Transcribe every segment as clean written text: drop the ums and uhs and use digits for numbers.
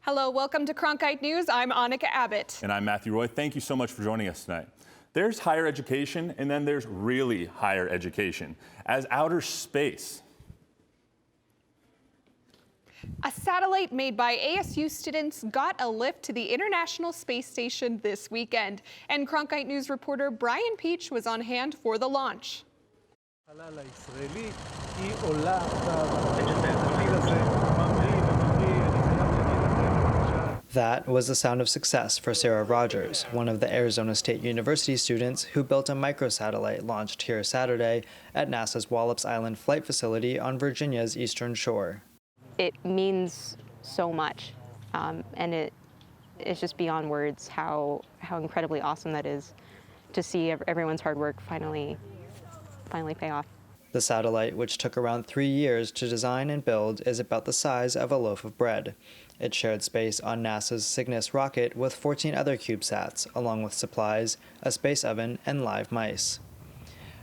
Hello, welcome to Cronkite News. I'm Annika Abbott. And I'm Matthew Roy. Thank you so much for joining us tonight. There's higher education, and then there's really higher education. As outer space. A satellite made by ASU students got a lift to the International Space Station this weekend. And Cronkite News reporter Bryan Pietsch was on hand for the launch. That was the sound of success for Sarah Rogers, one of the Arizona State University students who built a microsatellite launched here Saturday at NASA's Wallops Island Flight Facility on Virginia's eastern shore. It means so much, and it's just beyond words how incredibly awesome that is to see everyone's hard work finally pay off. The satellite, which took around 3 years to design and build, is about the size of a loaf of bread. It shared space on NASA's Cygnus rocket with 14 other CubeSats, along with supplies, a space oven, and live mice.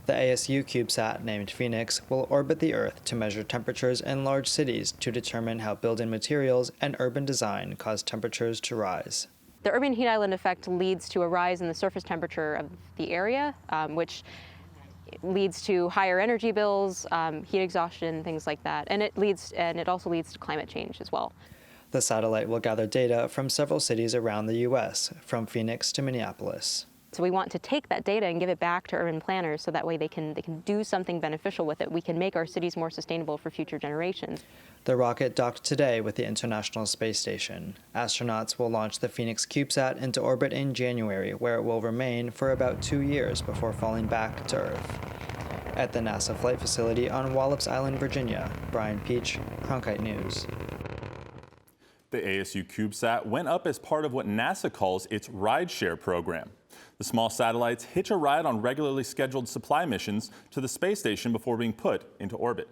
The ASU CubeSat, named Phoenix, will orbit the Earth to measure temperatures in large cities to determine how built-in materials and urban design cause temperatures to rise. The urban heat island effect leads to a rise in the surface temperature of the area, which leads to higher energy bills, heat exhaustion, things like that. And it also leads to climate change as well. The satellite will gather data from several cities around the U.S., from Phoenix to Minneapolis. So we want to take that data and give it back to urban planners so that way they can do something beneficial with it. We can make our cities more sustainable for future generations. The rocket docked today with the International Space Station. Astronauts will launch the Phoenix CubeSat into orbit in January, where it will remain for about 2 years before falling back to Earth. At the NASA Flight Facility on Wallops Island, Virginia, Bryan Pietsch, Cronkite News. The ASU CubeSat went up as part of what NASA calls its rideshare program. The small satellites hitch a ride on regularly scheduled supply missions to the space station before being put into orbit.